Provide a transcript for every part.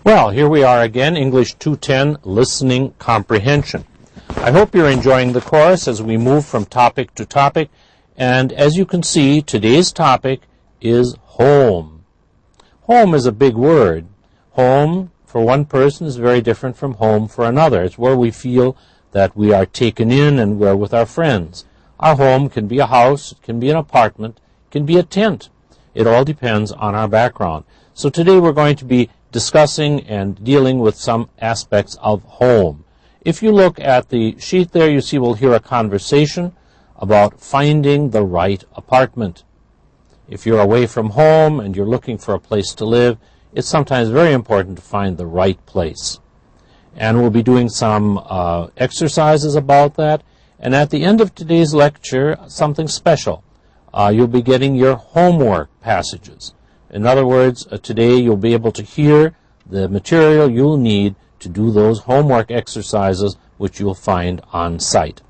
Well, here we are again, English 210, Listening Comprehension. I hope you're enjoying the course as we move from topic to topic. And as you can see, today's topic is home. Home is a big word. Home, for one person, is very different from home for another. It's where we feel that we are taken in and we're with our friends. Our home can be a house, it can be an apartment, it can be a tent. It all depends on our background. So today we're going to be discussing and dealing with some aspects of home. If you look at the sheet there, you see we'll hear a conversation about finding the right apartment. If you're away from home and you're looking for a place to live, it's sometimes very important to find the right place. And we'll be doing some exercises about that. And at the end of today's lecture, something special. You'll be getting your homework passages. In other words, today you'll be able to hear the material you'll need to do those homework exercises which you'll find on site.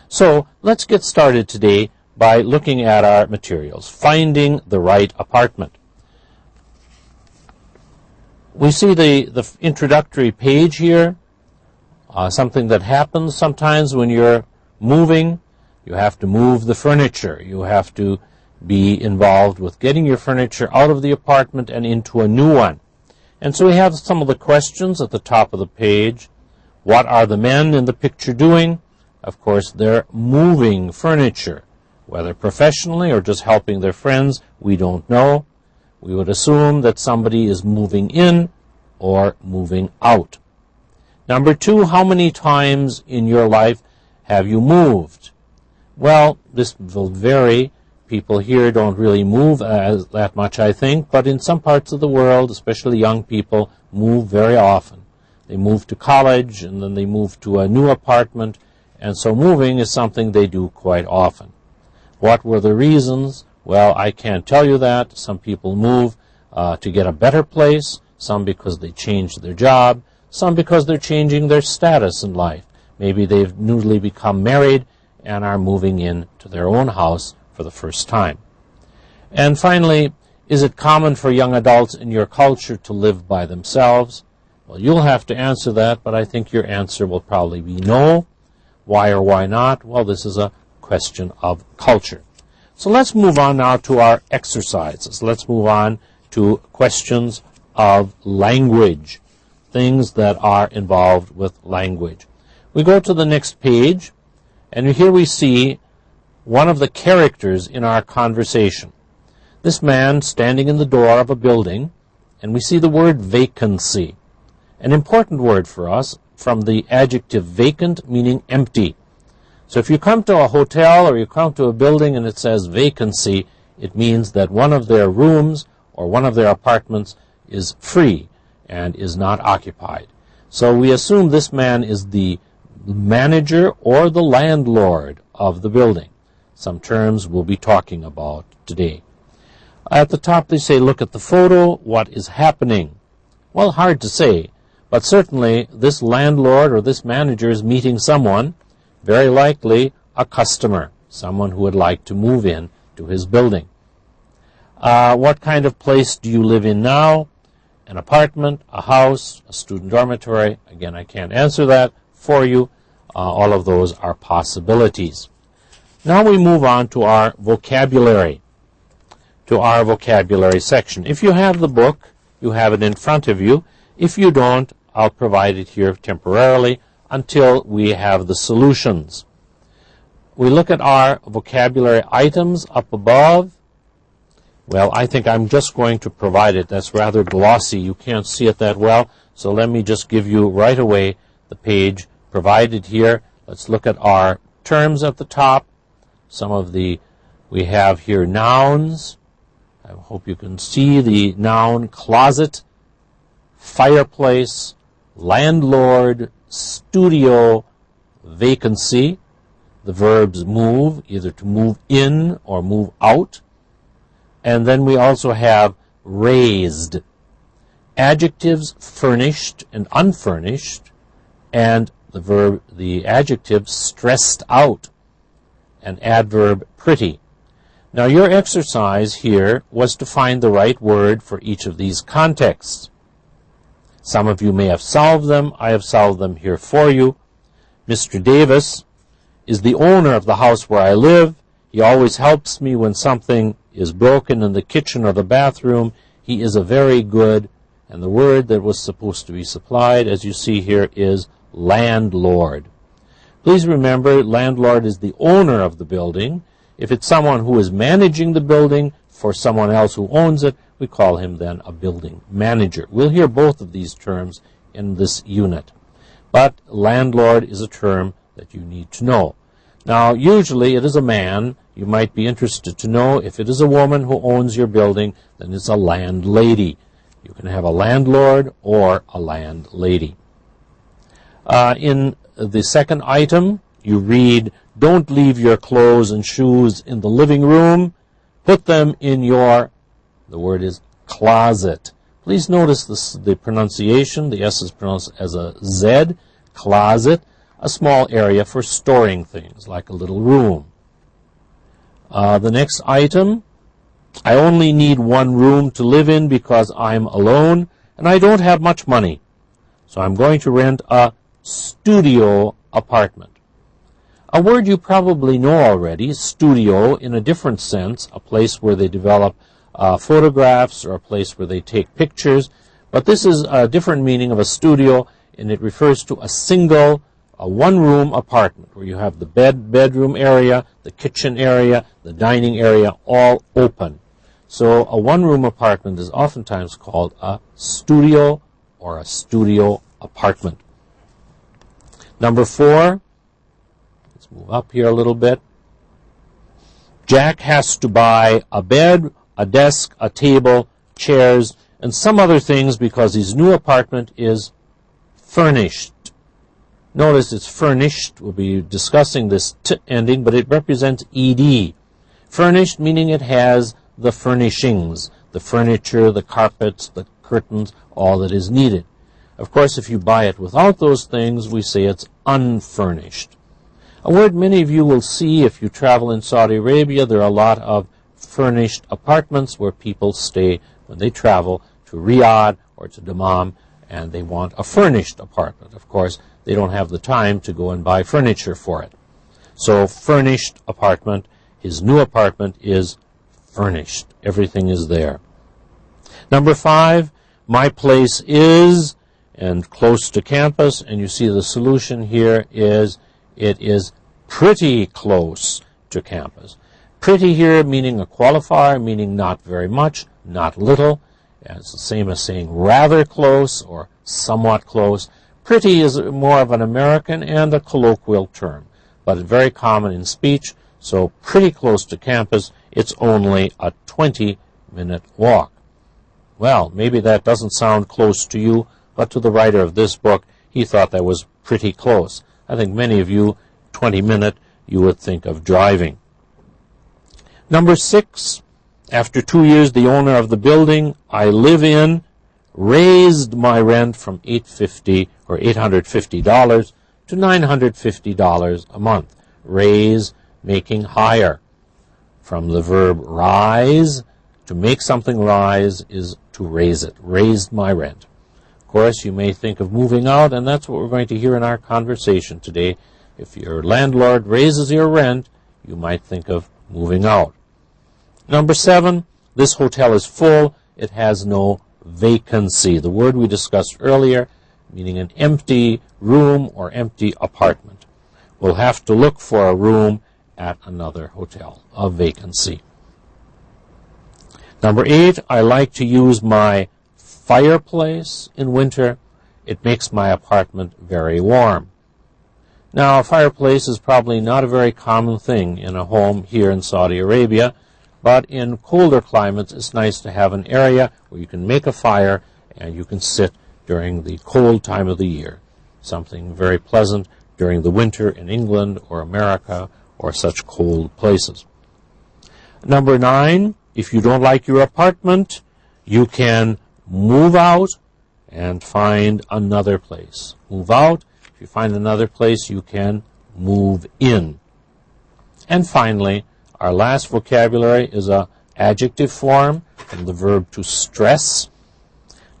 So let's get started today by looking at our materials. Finding the right apartment. We see the introductory page here, something that happens sometimes when you're moving. You have to move the furniture. You have to be involved with getting your furniture out of the apartment and into a new one. And so we have some of the questions at the top of the page. What are the men in the picture doing? Of course, they're moving furniture, whether professionally or just helping their friends, we don't know. We would assume that somebody is moving in or moving out. Number two, how many times in your life have you moved? Well, this will vary. People here don't really move that much, I think, but in some parts of the world, especially young people, move very often. They move to college, and then they move to a new apartment, and so moving is something they do quite often. What were the reasons? Well, I can't tell you that. Some people move to get a better place, some because they changed their job, some because they're changing their status in life. Maybe they've newly become married and are moving in to their own house for the first time. And finally, is it common for young adults in your culture to live by themselves? Well, you'll have to answer that, but I think your answer will probably be no. Why or why not? Well, this is a question of culture. So let's move on now to our exercises. Let's move on to questions of language, things that are involved with language. We go to the next page, and here we see one of the characters in our conversation. This man standing in the door of a building, and we see the word vacancy, an important word for us from the adjective vacant, meaning empty. So if you come to a hotel or you come to a building and it says vacancy, it means that one of their rooms or one of their apartments is free and is not occupied. So we assume this man is the manager or the landlord of the building. Some terms we'll be talking about today. At the top they say, look at the photo, what is happening? Well, hard to say, but certainly this landlord or this manager is meeting someone, very likely a customer, someone who would like to move in to his building. What kind of place do you live in now? An apartment, a house, a student dormitory? Again, I can't answer that for you. All of those are possibilities. Now we move on to our vocabulary, section. If you have the book, you have it in front of you. If you don't, I'll provide it here temporarily until we have the solutions. We look at our vocabulary items up above. Well, I think I'm just going to provide it. That's rather glossy. You can't see it that well, so let me just give you right away the page provided here. Let's look at our terms at the top. We have here nouns. I hope you can see the noun closet, fireplace, landlord, studio, vacancy. The verbs move, either to move in or move out. And then we also have raised. Adjectives furnished and unfurnished, and the adjective stressed out, and adverb pretty. Now your exercise here was to find the right word for each of these contexts. Some of you may have solved them. I have solved them here for you. Mr. Davis is the owner of the house where I live. He always helps me when something is broken in the kitchen or the bathroom. He is a very good, and the word that was supposed to be supplied, as you see here, is landlord. Please remember, landlord is the owner of the building. If it's someone who is managing the building for someone else who owns it, we call him then a building manager. We'll hear both of these terms in this unit. But landlord is a term that you need to know. Now, usually it is a man. You might be interested to know if it is a woman who owns your building, then it's a landlady. You can have a landlord or a landlady. In the second item, you read, don't leave your clothes and shoes in the living room. Put them in your, the word is closet. Please notice the pronunciation. The S is pronounced as a Z, closet, a small area for storing things, like a little room. The next item, I only need one room to live in because I'm alone and I don't have much money. So I'm going to rent a studio apartment. A word you probably know already, studio in a different sense, a place where they develop photographs or a place where they take pictures. But this is a different meaning of a studio, and it refers to a single, one-room apartment where you have the bedroom area, the kitchen area, the dining area, all open. So a one-room apartment is oftentimes called a studio or a studio apartment. Number 4, let's move up here a little bit. Jack has to buy a bed, a desk, a table, chairs, and some other things because his new apartment is furnished. Notice it's furnished. We'll be discussing this t ending, but it represents ed. Furnished meaning it has the furnishings, the furniture, the carpets, the curtains, all that is needed. Of course, if you buy it without those things, we say it's unfurnished. A word many of you will see if you travel in Saudi Arabia. There are a lot of furnished apartments where people stay when they travel to Riyadh or to Dammam, and they want a furnished apartment. Of course, they don't have the time to go and buy furniture for it. So, furnished apartment. His new apartment is furnished. Everything is there. Number 5, my place is, and close to campus, and you see the solution here is, it is pretty close to campus. Pretty here meaning a qualifier, meaning not very much, not little. And it's the same as saying rather close or somewhat close. Pretty is more of an American and a colloquial term, but very common in speech. So pretty close to campus, it's only a 20-minute walk. Well, maybe that doesn't sound close to you, but to the writer of this book, he thought that was pretty close. I think many of you, 20-minute, you would think of driving. Number 6, after 2 years, the owner of the building I live in raised my rent from $850 to $950 a month. Raise, making higher. From the verb rise, to make something rise is to raise it. Raised my rent. Of course, you may think of moving out, and that's what we're going to hear in our conversation today. If your landlord raises your rent, you might think of moving out. Number 7, this hotel is full. It has no vacancy. The word we discussed earlier, meaning an empty room or empty apartment. We'll have to look for a room at another hotel, a vacancy. Number 8, I like to use my fireplace in winter. It makes my apartment very warm. Now, a fireplace is probably not a very common thing in a home here in Saudi Arabia, but in colder climates, it's nice to have an area where you can make a fire and you can sit during the cold time of the year. Something very pleasant during the winter in England or America or such cold places. Number 9, if you don't like your apartment, you can move out and find another place. Move out. If you find another place, you can move in. And finally, our last vocabulary is a adjective form from the verb to stress.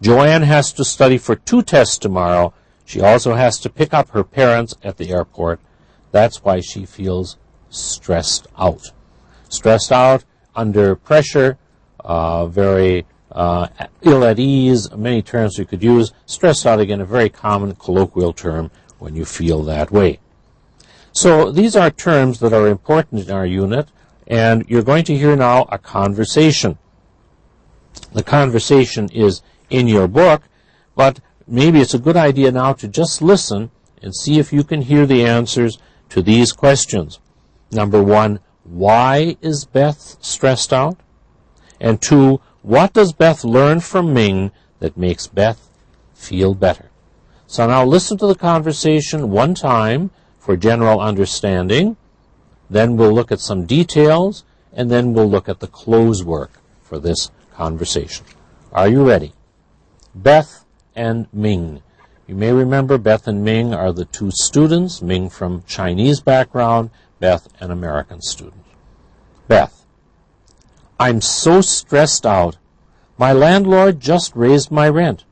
Joanne has to study for 2 tests tomorrow. She also has to pick up her parents at the airport. That's why she feels stressed out. Stressed out, under pressure, very ill at ease, many terms we could use. Stressed out, again, a very common colloquial term when you feel that way. So these are terms that are important in our unit, and you're going to hear now a conversation. The conversation is in your book, but maybe it's a good idea now to just listen and see if you can hear the answers to these questions. Number 1, why is Beth stressed out? And 2, what does Beth learn from Ming that makes Beth feel better? So now listen to the conversation one time for general understanding. Then we'll look at some details, and then we'll look at the close work for this conversation. Are you ready? Beth and Ming. You may remember Beth and Ming are the 2 students, Ming from Chinese background, Beth an American student. Beth: I'm so stressed out. My landlord just raised my rent.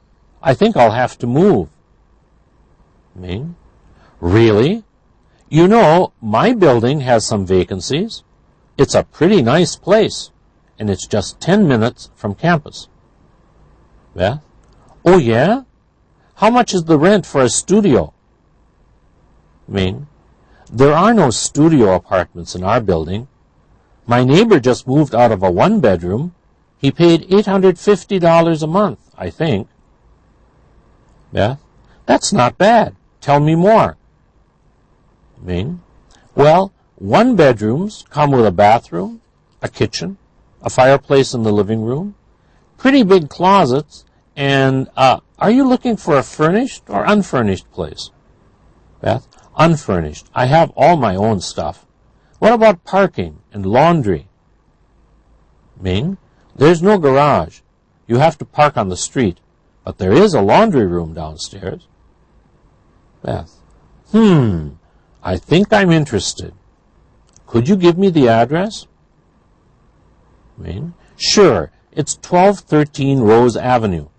I think I'll have to move. Ming: Really? You know, my building has some vacancies. It's a pretty nice place, and it's just 10 minutes from campus. Beth: Oh, yeah? How much is the rent for a studio? Ming: There are no studio apartments in our building. My neighbor just moved out of a 1-bedroom. He paid $850 a month, I think. Beth: That's not bad. Tell me more. Ming: Well, 1-bedrooms come with a bathroom, a kitchen, a fireplace in the living room, pretty big closets, and, are you looking for a furnished or unfurnished place? Beth: Unfurnished. I have all my own stuff. What about parking and laundry? Ming: There's no garage. You have to park on the street, but there is a laundry room downstairs. Beth: I think I'm interested. Could you give me the address? Ming: Sure. It's 1213 Rose Avenue.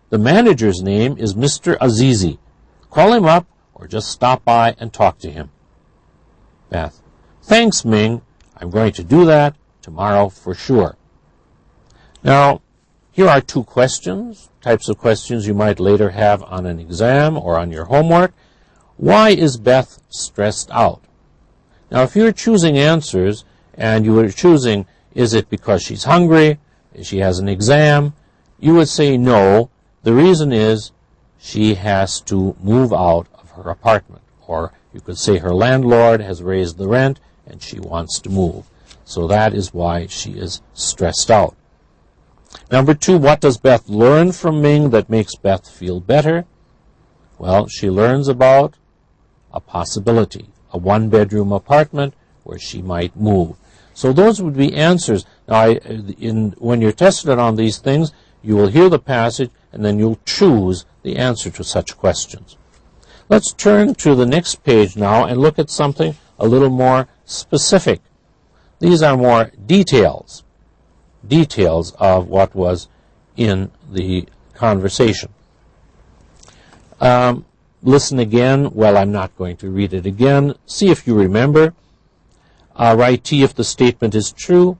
The manager's name is Mr. Azizi. Call him up or just stop by and talk to him. Beth: Thanks, Ming. I'm going to do that tomorrow for sure. Now, here are 2 questions, types of questions you might later have on an exam or on your homework. Why is Beth stressed out? Now, if you're choosing answers and you were choosing, is it because she's hungry, she has an exam, you would say no. The reason is she has to move out of her apartment. Or you could say her landlord has raised the rent and she wants to move. So that is why she is stressed out. Number 2, what does Beth learn from Ming that makes Beth feel better? Well, she learns about a possibility, a 1-bedroom apartment where she might move. So those would be answers. Now, when you're tested on these things, you will hear the passage and then you'll choose the answer to such questions. Let's turn to the next page now and look at something a little more specific. These are more details of what was in the conversation. Listen again. Well, I'm not going to read it again. See if you remember. Write T if the statement is true,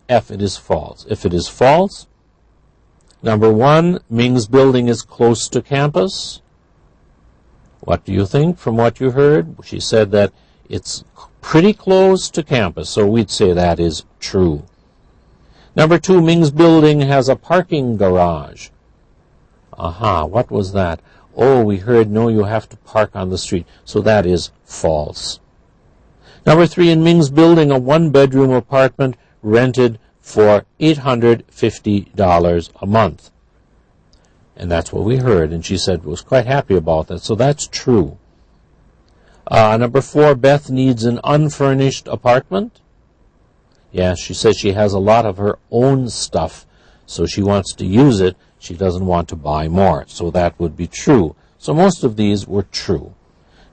F it is false. If it is false, number 1, Ming's building is close to campus. What do you think from what you heard? She said that it's pretty close to campus, so we'd say that is true. Number 2, Ming's building has a parking garage. What was that? Oh, we heard, no, you have to park on the street, so that is false. Number 3, in Ming's building, a 1-bedroom apartment rented for $850 a month. And that's what we heard, and she said was quite happy about that, so that's true. Number 4, Beth needs an unfurnished apartment. Yes, she says she has a lot of her own stuff, so she wants to use it. She doesn't want to buy more, so that would be true. So most of these were true.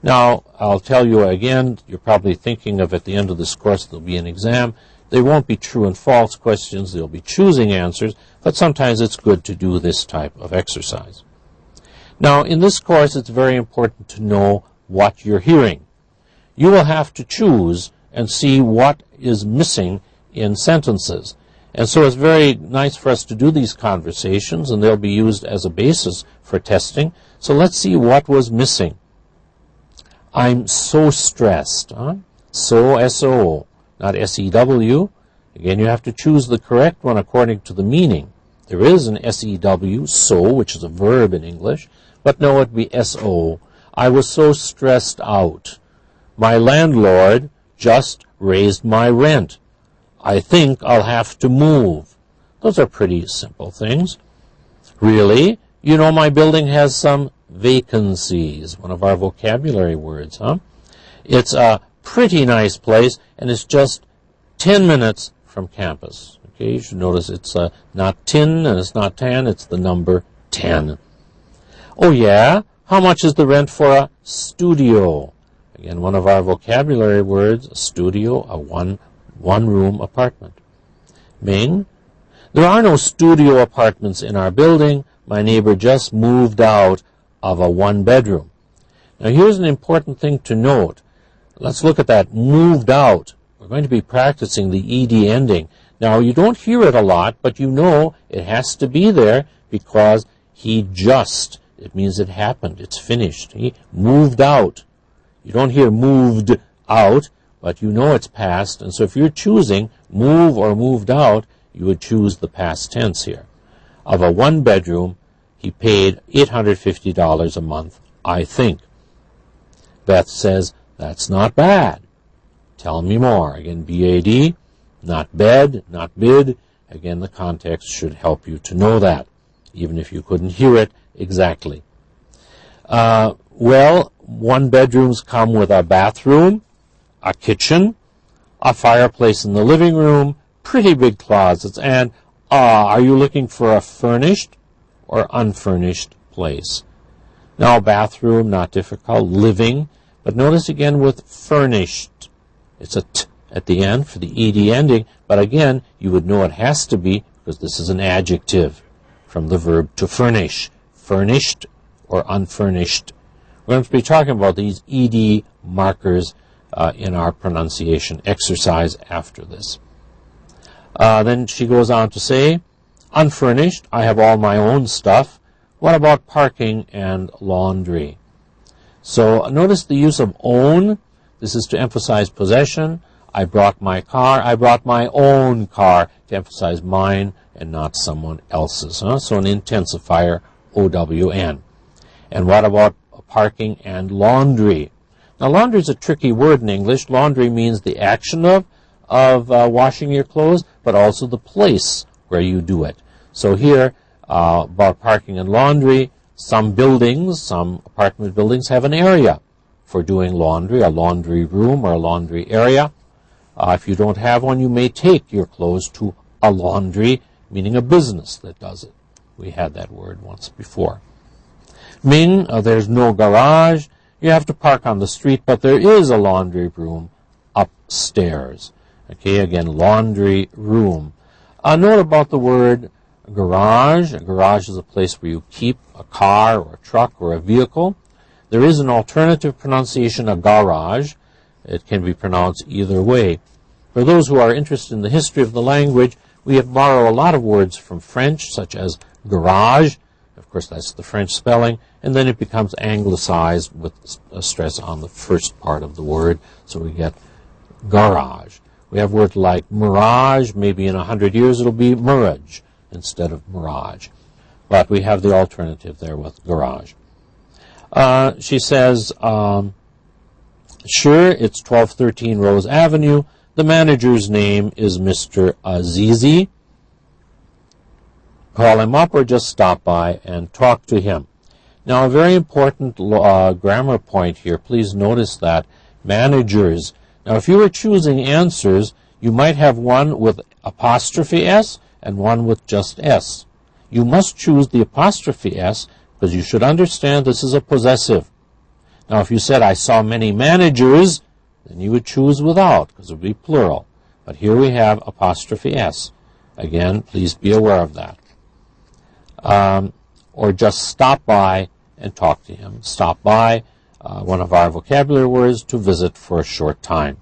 Now, I'll tell you again, you're probably thinking of at the end of this course there'll be an exam. They won't be true and false questions. They'll be choosing answers, but sometimes it's good to do this type of exercise. Now, in this course, it's very important to know what you're hearing. You will have to choose and see what is missing in sentences. And so it's very nice for us to do these conversations, and they'll be used as a basis for testing. So let's see what was missing. I'm so stressed. Huh? So, S-O, not S-E-W. Again, you have to choose the correct one according to the meaning. There is an S-E-W, so, which is a verb in English, but no, it'd be S-O. I was so stressed out. My landlord just raised my rent. I think I'll have to move. Those are pretty simple things. Really? You know, my building has some vacancies. One of our vocabulary words, huh? It's a pretty nice place, and it's just 10 minutes from campus. Okay, you should notice it's not tin and it's not tan, it's the number 10. Oh yeah? How much is the rent for a studio? Again, one of our vocabulary words, a studio, a one-room apartment. Ming, there are no studio apartments in our building. My neighbor just moved out of a one-bedroom. Now, here's an important thing to note. Let's look at that, moved out. We're going to be practicing the ed ending. Now, you don't hear it a lot, but you know it has to be there because he just, it means it happened, it's finished. He moved out. You don't hear moved out, but you know it's past, and so if you're choosing move or moved out, you would choose the past tense here. Of a one-bedroom, he paid $850 a month, I think. Beth says, that's not bad. Tell me more. Again, B-A-D, not bed, not bid. Again, the context should help you to know that, even if you couldn't hear it exactly. Well, one-bedrooms come with a bathroom, a kitchen, a fireplace in the living room, pretty big closets, and are you looking for a furnished or unfurnished place? Now, bathroom, not difficult, living, but notice again with furnished. It's a t at the end for the ed ending, but again, you would know it has to be because this is an adjective from the verb to furnish, furnished or unfurnished. We're going to be talking about these ed markers in our pronunciation exercise after this. Then she goes on to say, unfurnished, I have all my own stuff. What about parking and laundry? So notice the use of own. This is to emphasize possession. I brought my car. I brought my own car, to emphasize mine and not someone else's. Huh? So an intensifier, O-W-N. And what about parking and laundry? Now, laundry is a tricky word in English. Laundry means the action of washing your clothes, but also the place where you do it. So here, about parking and laundry, some buildings, some apartment buildings have an area for doing laundry, a laundry room or a laundry area. If you don't have one, you may take your clothes to a laundry, meaning a business that does it. We had that word once before. Ming, there's no garage. You have to park on the street, but there is a laundry room upstairs. Okay, again, laundry room. A note about the word garage. A garage is a place where you keep a car or a truck or a vehicle. There is an alternative pronunciation, a garage. It can be pronounced either way. For those who are interested in the history of the language, we have borrowed a lot of words from French, such as garage. Of course, that's the French spelling, and then it becomes anglicized with a stress on the first part of the word, so we get garage. We have words like mirage. Maybe in 100 years it'll be mirage instead of mirage. But we have the alternative there with garage. She says, sure, it's 1213 Rose Avenue. The manager's name is Mr. Azizi. Call him up or just stop by and talk to him. Now, a very important grammar point here. Please notice that managers. Now, if you were choosing answers, you might have one with apostrophe S and one with just S. You must choose the apostrophe S because you should understand this is a possessive. Now, if you said, I saw many managers, then you would choose without because it would be plural. But here we have apostrophe S. Again, please be aware of that. Or just stop by and talk to him. Stop by, one of our vocabulary words, to visit for a short time.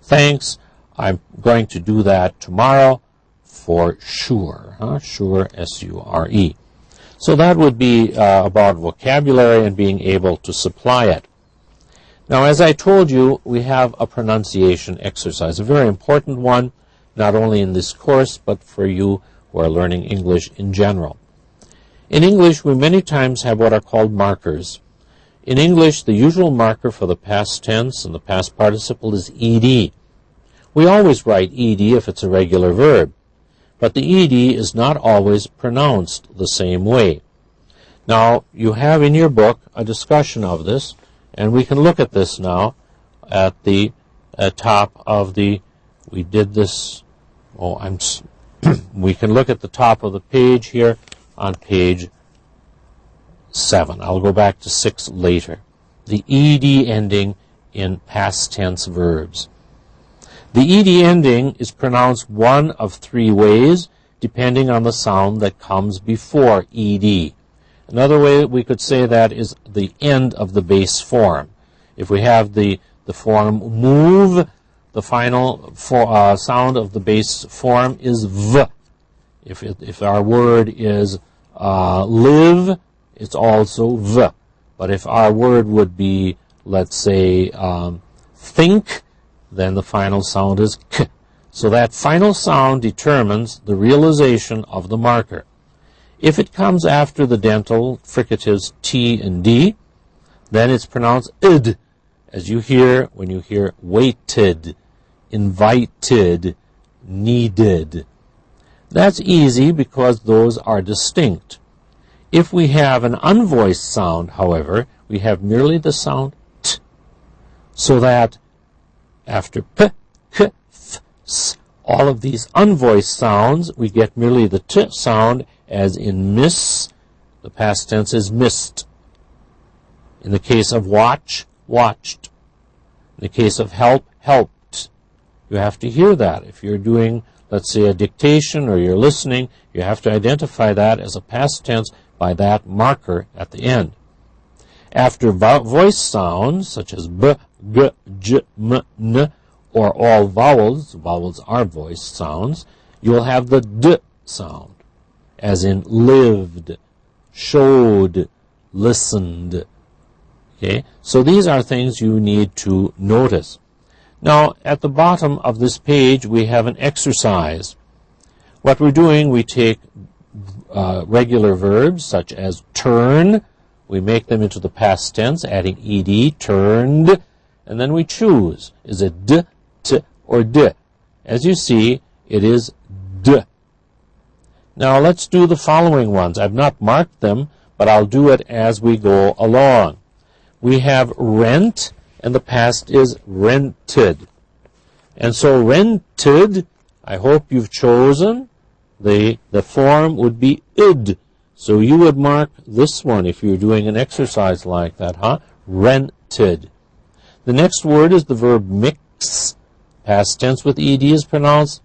Thanks. I'm going to do that tomorrow for sure. Sure, S-U-R-E. So that would be about vocabulary and being able to supply it. Now, as I told you, we have a pronunciation exercise, a very important one, not only in this course, but for you who are learning English in general. In English, we many times have what are called markers. In English, the usual marker for the past tense and the past participle is ed. We always write ed if it's a regular verb, but the ed is not always pronounced the same way. Now, you have in your book a discussion of this, and we can look at this now at the top of the, we did this, we can look at the top of the page here on page 7. I'll go back to 6 later. The ed ending in past tense verbs. The ed ending is pronounced one of 3 ways, depending on the sound that comes before ed. Another way we could say that is the end of the base form. If we have the form move, the final sound of the base form is v. If our word is live, it's also v. But if our word would be, let's say, think, then the final sound is k. So that final sound determines the realization of the marker. If it comes after the dental fricatives T and D, then it's pronounced id, as you hear when you hear waited, invited, needed. That's easy because those are distinct. If we have an unvoiced sound, however, we have merely the sound t, so that after p, k, f, s, all of these unvoiced sounds, we get merely the t sound, as in miss, the past tense is missed. In the case of watch, watched. In the case of help, helped. You have to hear that. If you're doing, let's say, a dictation or you're listening, you have to identify that as a past tense by that marker at the end. After voice sounds, such as b, g, j, m, n, or all vowels are voice sounds, you'll have the d sound, as in lived, showed, listened. Okay, so these are things you need to notice. Now, at the bottom of this page, we have an exercise. What we're doing, we take regular verbs, such as turn, we make them into the past tense, adding ed, turned, and then we choose. Is it d, t, or d? As you see, it is d. Now, let's do the following ones. I've not marked them, but I'll do it as we go along. We have rent, and the past is rented. And so rented, I hope you've chosen, the form would be id. So you would mark this one if you're doing an exercise like that, rented. The next word is the verb mix. Past tense with ed is pronounced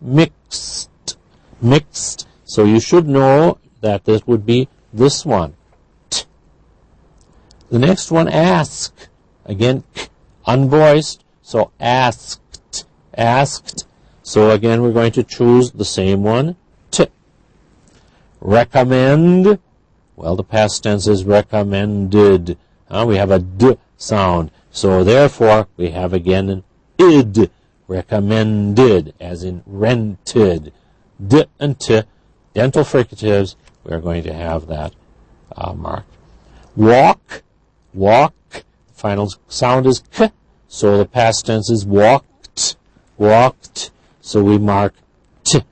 mixed. Mixed. So you should know that this would be this one. T. The next one, ask. Again, k, unvoiced, so asked. Asked. So again, we're going to choose the same one, t. Recommend. Well, the past tense is recommended. We have a d sound. So therefore, we have again an id. Recommended, as in rented. D and t. Dental fricatives, we're going to have that marked. Walk, walk, final sound is k, so the past tense is walked, walked, so we mark t.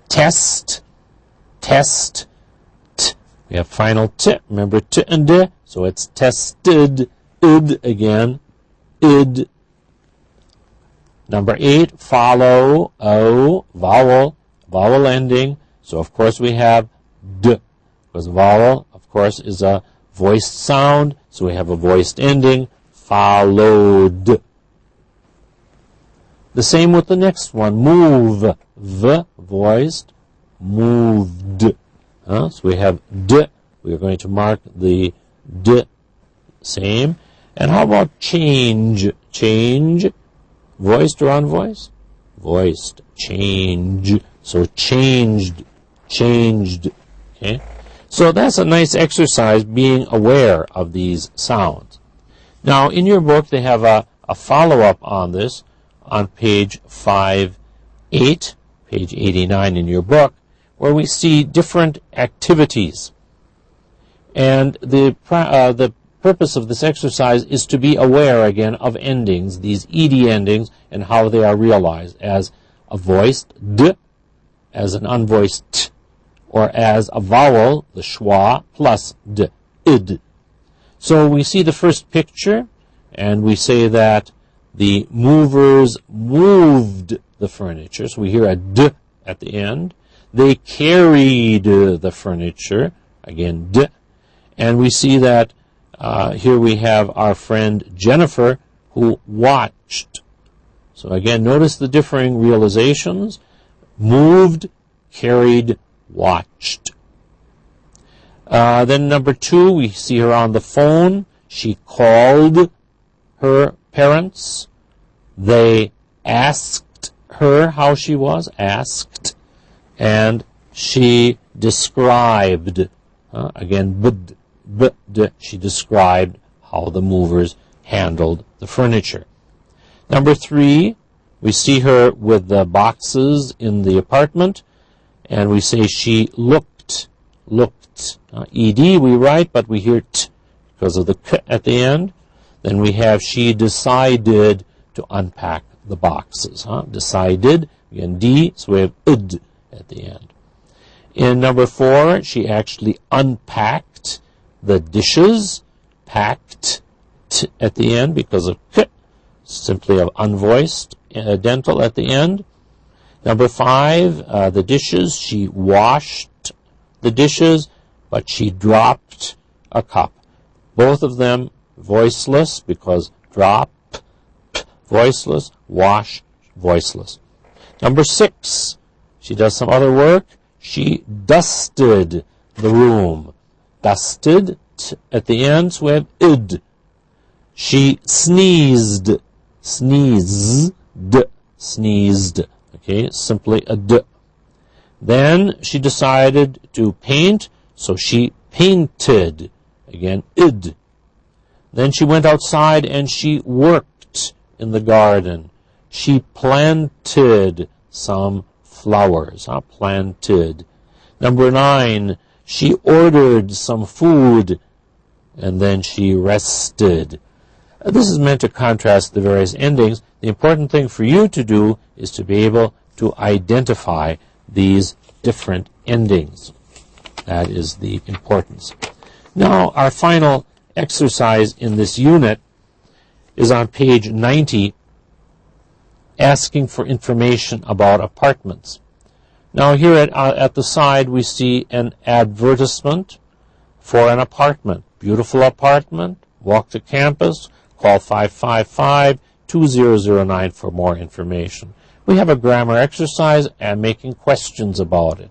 Test, test, t. We have final t, remember t and d, so it's tested, id again, id. Number 8, follow, o, vowel, vowel ending. So, of course, we have d, because vowel, of course, is a voiced sound. So we have a voiced ending, followed. The same with the next one, move, v, voiced, moved. So we have d, we are going to mark the d, same. And how about change? Change, voiced or unvoiced? Voiced, change. So changed, changed. Okay? So that's a nice exercise, being aware of these sounds. Now, in your book, they have a follow-up on this on page 5-8, page 89 in your book, where we see different activities. And the purpose of this exercise is to be aware, again, of endings, these ed endings, and how they are realized as a voiced d, as an unvoiced t, or as a vowel, the schwa, plus d, id. So we see the first picture, and we say that the movers moved the furniture. So we hear a d at the end. They carried the furniture, again, d. And we see that here we have our friend Jennifer, who watched. So again, notice the differing realizations. Moved, carried, watched. Then number 2, we see her on the phone. She called her parents. They asked her how she was, asked. And she described, again, she described how the movers handled the furniture. Number 3, we see her with the boxes in the apartment, and we say she looked. Ed we write, but we hear t because of the k at the end. Then we have she decided to unpack the boxes. Decided, again, d, so we have id at the end. In number 4, she actually unpacked the dishes, packed t at the end because of k, simply of unvoiced dental at the end. Number 5, the dishes, she washed the dishes, but she dropped a cup. Both of them voiceless because drop, voiceless, wash, voiceless. Number 6, she does some other work. She dusted the room. Dusted t at the end, so we have id. She sneezed. Sneezed. Sneezed. Okay, simply a d. Then she decided to paint, so she painted. Again, id. Then she went outside and she worked in the garden. She planted some flowers. Planted. Number 9, she ordered some food, and then she rested. This is meant to contrast the various endings. The important thing for you to do is to be able to identify these different endings. That is the importance. Now, our final exercise in this unit is on page 90, asking for information about apartments. Now, here at the side, we see an advertisement for an apartment. Beautiful apartment. Walk to campus. Call 555-2009 for more information. We have a grammar exercise and making questions about it.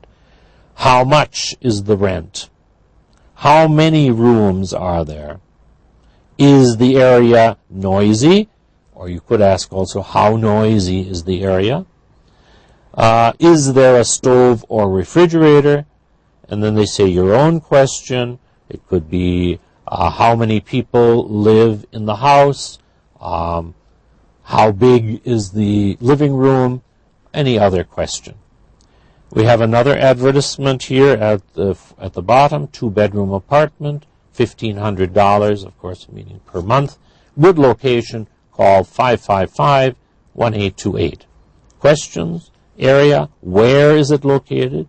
How much is the rent? How many rooms are there? Is the area noisy? Or you could ask also, how noisy is the area? Is there a stove or refrigerator? And then they say your own question. It could be, how many people live in the house? How big is the living room? Any other question. We have another advertisement here at the bottom, 2-bedroom apartment, $1,500, of course, meaning per month. Good location, call 555-1828. Questions, area, where is it located?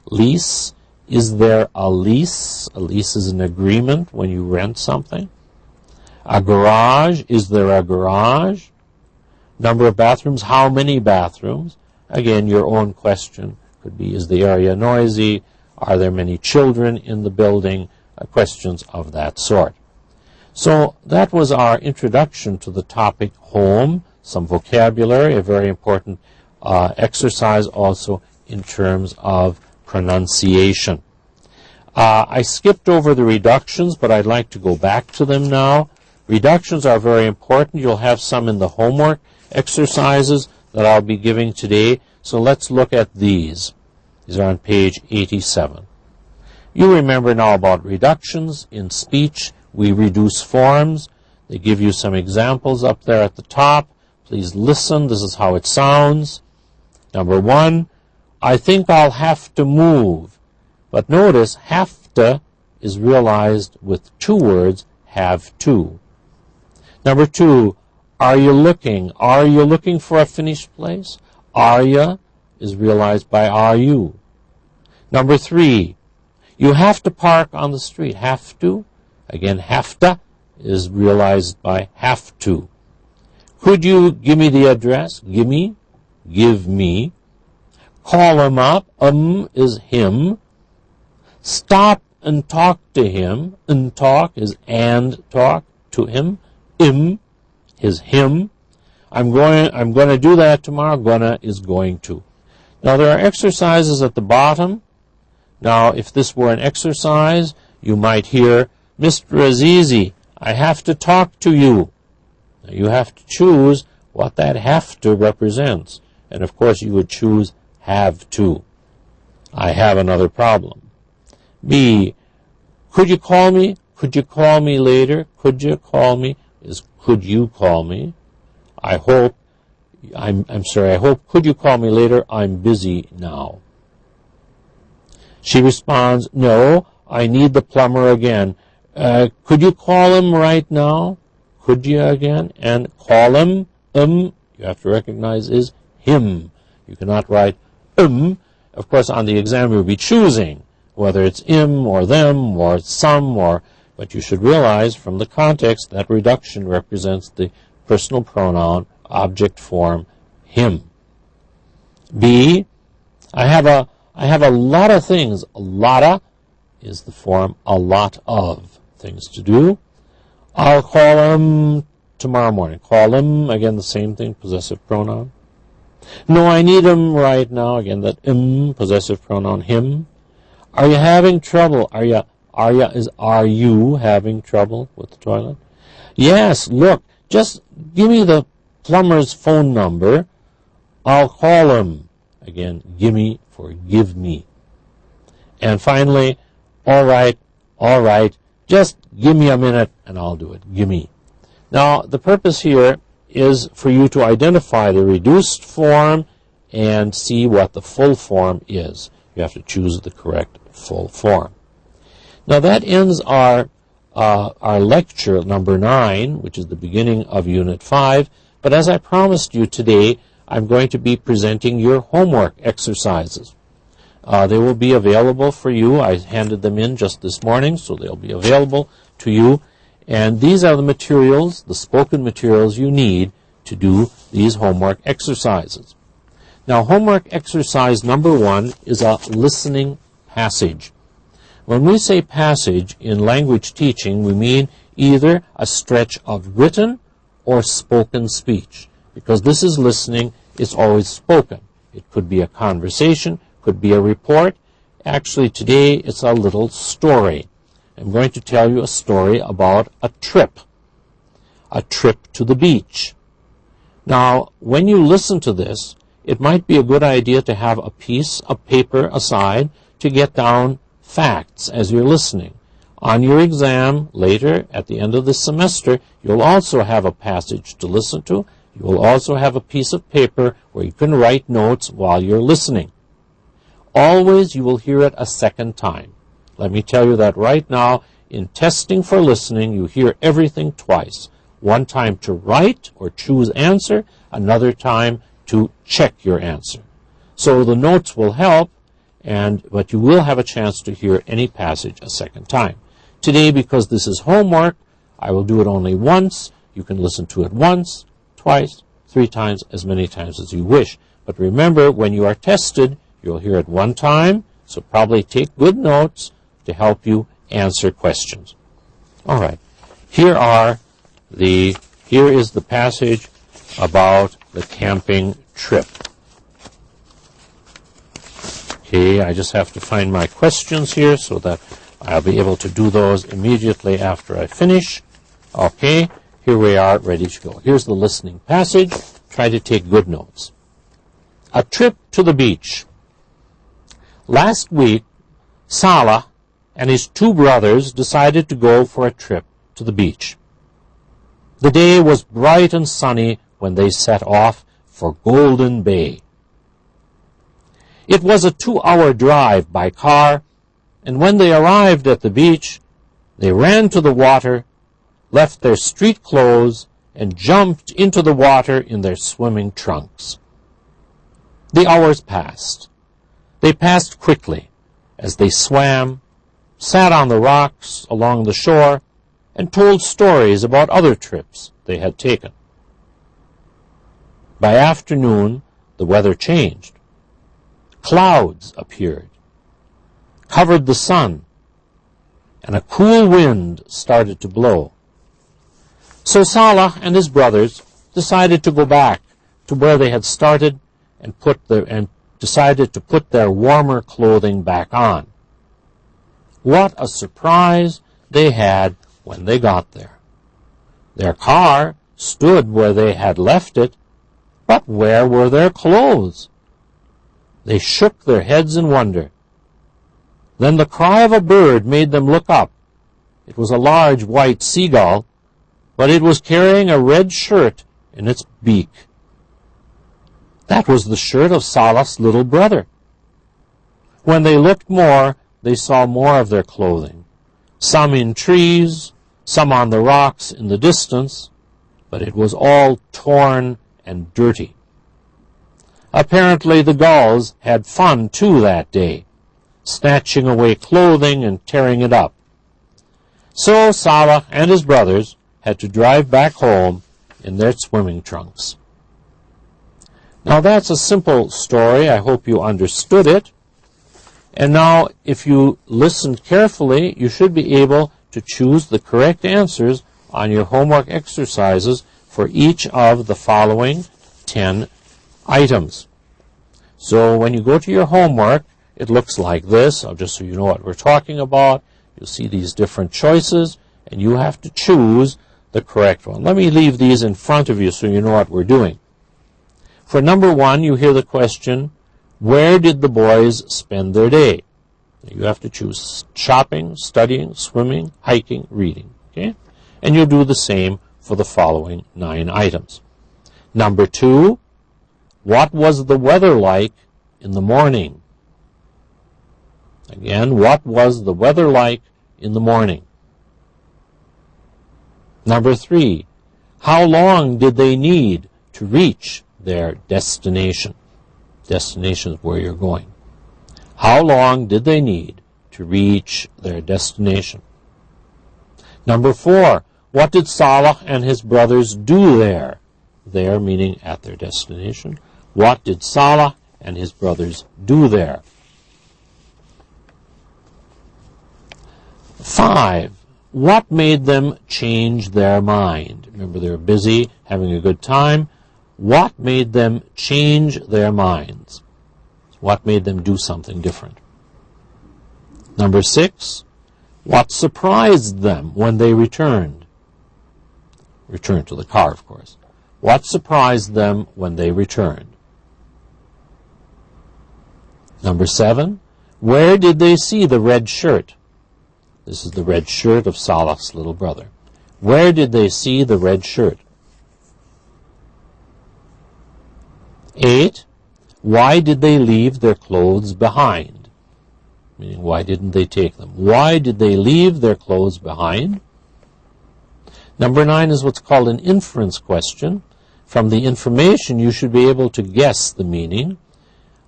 Lease, is there a lease? A lease is an agreement when you rent something. A garage, is there a garage? Number of bathrooms, how many bathrooms? Again, your own question could be, is the area noisy? Are there many children in the building? Questions of that sort. So that was our introduction to the topic home, some vocabulary, a very important exercise also in terms of pronunciation. I skipped over the reductions, but I'd like to go back to them now. Reductions are very important. You'll have some in the homework exercises that I'll be giving today. So let's look at these. These are on page 87. You remember now about reductions. In speech, we reduce forms. They give you some examples up there at the top. Please listen. This is how it sounds. Number 1, I think I'll have to move. But notice, have to is realized with 2 words, have to. Number 2, are you looking? Are you looking for a finished place? Are you is realized by are you. Number 3, you have to park on the street. Have to. Again, have to is realized by have to. Could you give me the address? Gimme. Give me. Call him up. Is him. Stop and talk to him. And talk is and talk to him. Him is him. I'm going to do that tomorrow. Gonna is going to. Now there are exercises at the bottom. Now if this were an exercise, you might hear, Mr. Azizi, I have to talk to you. Now you have to choose what that have to represents. And of course you would choose have to. I have another problem. B, could you call me? Could you call me later? Could you call me is could you call me? I hope, could you call me later? I'm busy now. She responds, no, I need the plumber again. Could you call him right now? Could you again? And call him, you have to recognize is him. You cannot write Of course, on the exam you'll be choosing whether it's him or them or some but you should realize from the context that reduction represents the personal pronoun object form him. B, I have a lot of things. A lotta is the form a lot of things to do. I'll call him tomorrow morning. Call him, again the same thing, possessive pronoun. No, I need him right now, again that possessive pronoun him. Are you having trouble? Are you having trouble with the toilet? Yes, look, just give me the plumber's phone number. I'll call him. Again, gimme for give me. And finally, all right, just give me a minute and I'll do it. Gimme. Now, the purpose here is for you to identify the reduced form and see what the full form is. You have to choose the correct full form. Now that ends our lecture number 9, which is the beginning of Unit 5. But as I promised you today, I'm going to be presenting your homework exercises. They will be available for you. I handed them in just this morning, so they'll be available to you. And these are the materials, the spoken materials you need to do these homework exercises. Now, homework exercise number 1 is a listening passage. When we say passage in language teaching, we mean either a stretch of written or spoken speech. Because this is listening, it's always spoken. It could be a conversation, could be a report. Actually, today it's a little story. I'm going to tell you a story about a trip to the beach. Now, when you listen to this, it might be a good idea to have a piece of paper aside to get down facts as you're listening. On your exam later, at the end of the semester, you'll also have a passage to listen to. You will also have a piece of paper where you can write notes while you're listening. Always you will hear it a second time. Let me tell you that right now, in testing for listening, you hear everything twice. One time to write or choose answer, another time to check your answer. So the notes will help, but you will have a chance to hear any passage a second time. Today, because this is homework, I will do it only once. You can listen to it once, twice, 3 times, as many times as you wish. But remember, when you are tested, you'll hear it one time, so probably take good notes to help you answer questions. All right. Here is the passage about the camping trip. Okay, I just have to find my questions here so that I'll be able to do those immediately after I finish. Okay, here we are, ready to go. Here's the listening passage. Try to take good notes. A trip to the beach. Last week, Salah and his two brothers decided to go for a trip to the beach. The day was bright and sunny when they set off for Golden Bay. It was a 2-hour drive by car, and when they arrived at the beach, they ran to the water, left their street clothes, and jumped into the water in their swimming trunks. The hours passed. They passed quickly as they swam, sat on the rocks along the shore, and told stories about other trips they had taken. By afternoon, the weather changed. Clouds appeared, covered the sun, and a cool wind started to blow. So Salah and his brothers decided to go back to where they had started and decided to put their warmer clothing back on. What a surprise they had when they got there. Their car stood where they had left it, but where were their clothes? They shook their heads in wonder. Then the cry of a bird made them look up. It was a large white seagull, but it was carrying a red shirt in its beak. That was the shirt of Salah's little brother. When they looked more, they saw more of their clothing, some in trees, some on the rocks in the distance, but it was all torn and dirty. Apparently the gulls had fun too that day, snatching away clothing and tearing it up. So Salah and his brothers had to drive back home in their swimming trunks. Now that's a simple story. I hope you understood it. And now, if you listened carefully, you should be able to choose the correct answers on your homework exercises for each of the following 10 items. So when you go to your homework, it looks like this. Just so you know what we're talking about, you'll see these different choices, and you have to choose the correct one. Let me leave these in front of you so you know what we're doing. For number 1, you hear the question, where did the boys spend their day? You have to choose shopping, studying, swimming, hiking, reading. Okay? And you'll do the same for the following 9 items. Number 2, what was the weather like in the morning? Again, what was the weather like in the morning? Number 3, how long did they need to reach their destination? Destination is where you're going. How long did they need to reach their destination? Number 4, what did Salah and his brothers do there? There meaning at their destination. What did Salah and his brothers do there? 5, what made them change their mind? Remember, they were busy, having a good time. What made them change their minds? What made them do something different? Number 6, what surprised them when they returned? Returned to the car, of course. What surprised them when they returned? Number 7, where did they see the red shirt? This is the red shirt of Salah's little brother. Where did they see the red shirt? 8, why did they leave their clothes behind? Meaning, why didn't they take them? Why did they leave their clothes behind? Number 9 is what's called an inference question. From the information, you should be able to guess the meaning.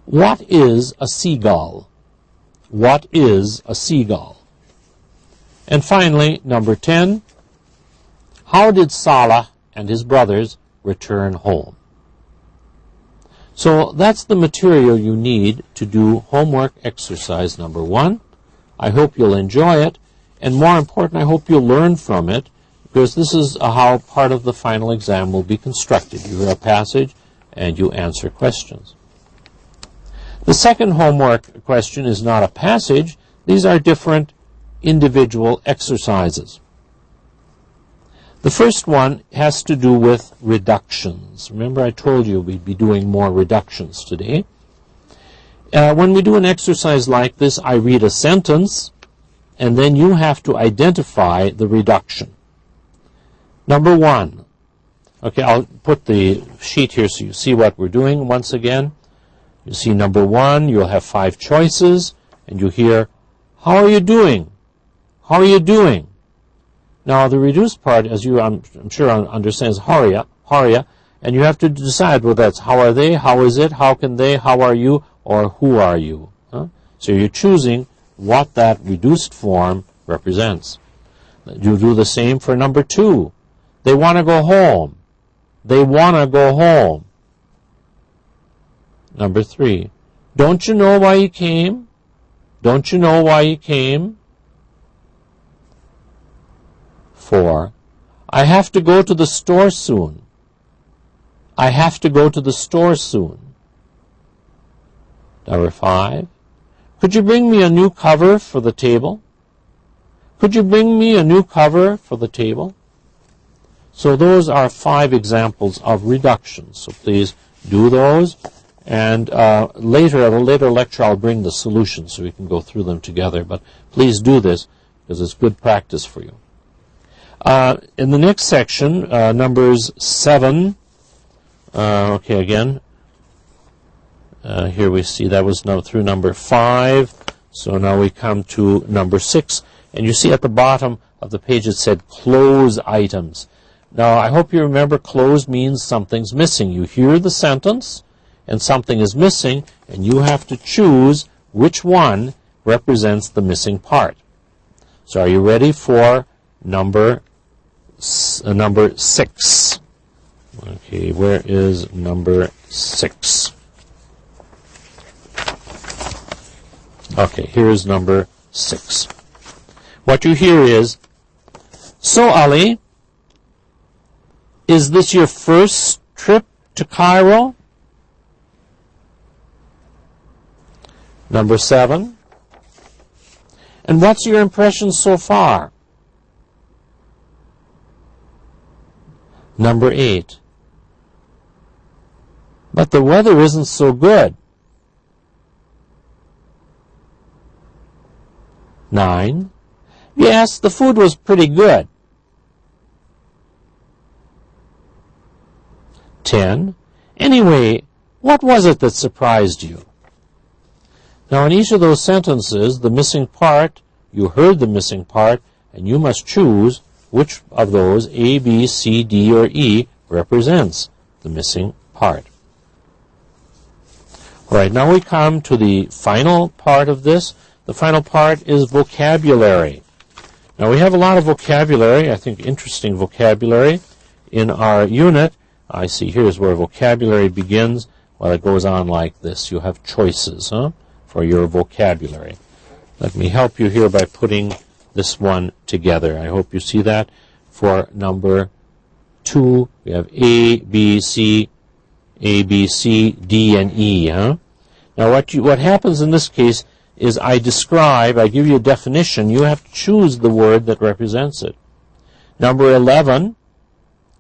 What is a seagull? What is a seagull? And finally, number 10, how did Salah and his brothers return home? So that's the material you need to do homework exercise number 1. I hope you'll enjoy it, and more important, I hope you'll learn from it, because this is how part of the final exam will be constructed. You hear a passage and you answer questions. The second homework question is not a passage. These are different individual exercises. The first one has to do with reductions. Remember, I told you we'd be doing more reductions today. When we do an exercise like this, I read a sentence, and then you have to identify the reduction. Number one. Okay, I'll put the sheet here so you see what we're doing once again. You see number one, you'll have 5 choices, and you hear, how are you doing? How are you doing? Now, the reduced part, as you, I'm sure, understands how are you, and you have to decide whether that's how are they, how is it, how can they, how are you, or who are you. So you're choosing what that reduced form represents. You do the same for number 2. They want to go home. They want to go home. Number 3. Don't you know why you came? Don't you know why you came? 4. I have to go to the store soon. I have to go to the store soon. Number 5. Could you bring me a new cover for the table? Could you bring me a new cover for the table? So those are 5 examples of reductions. So please do those. And later, at a later lecture, I'll bring the solutions so we can go through them together. But please do this because it's good practice for you. In the next section, numbers 7. Okay, again. Here we see that was through number 5. So now we come to number 6. And you see at the bottom of the page it said close items. Now, I hope you remember close means something's missing. You hear the sentence, and something is missing, and you have to choose which one represents the missing part. So are you ready for number 6? Okay, where is number 6? Okay, here's number 6. What you hear is, so Ali, is this your first trip to Cairo? Number 7. And what's your impression so far? Number 8. But the weather isn't so good. 9. Yes, the food was pretty good. 10. Anyway, what was it that surprised you? Now, in each of those sentences, the missing part, you heard the missing part, and you must choose which of those, A, B, C, D, or E, represents the missing part. All right, now we come to the final part of this. The final part is vocabulary. Now, we have a lot of vocabulary, I think interesting vocabulary, in our unit. I see here's where vocabulary begins. Well, it goes on like this. You have choices for your vocabulary. Let me help you here by putting this one together. I hope you see that. For number 2, we have A, B, C, D, and E. Now, what happens in this case is I give you a definition. You have to choose the word that represents it. Number 11,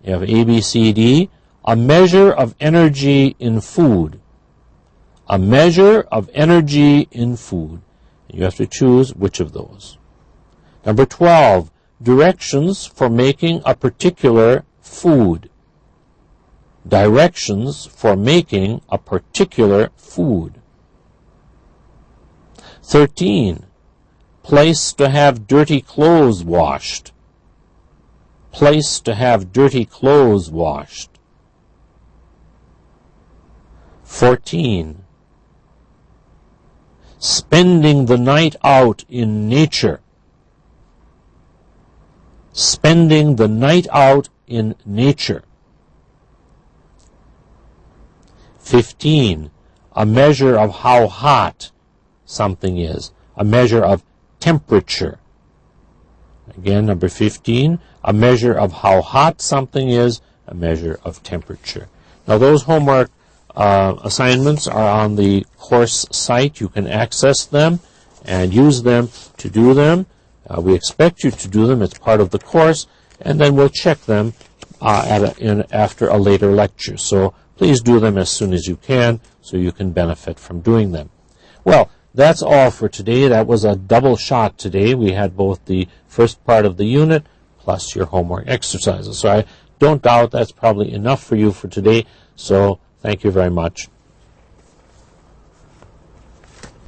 you have A, B, C, D. A measure of energy in food. A measure of energy in food. You have to choose which of those. Number 12, directions for making a particular food. Directions for making a particular food. 13, place to have dirty clothes washed. Place to have dirty clothes washed. 14, spending the night out in nature. Spending the night out in nature. 15, a measure of how hot something is. A measure of temperature. Again, number 15, a measure of how hot something is, a measure of temperature. Now, those homework assignments are on the course site. You can access them and use them to do them. We expect you to do them. It's part of the course, and then we'll check them after a later lecture. So please do them as soon as you can so you can benefit from doing them. Well, that's all for today. That was a double shot today. We had both the first part of the unit plus your homework exercises. So I don't doubt that's probably enough for you for today. So thank you very much.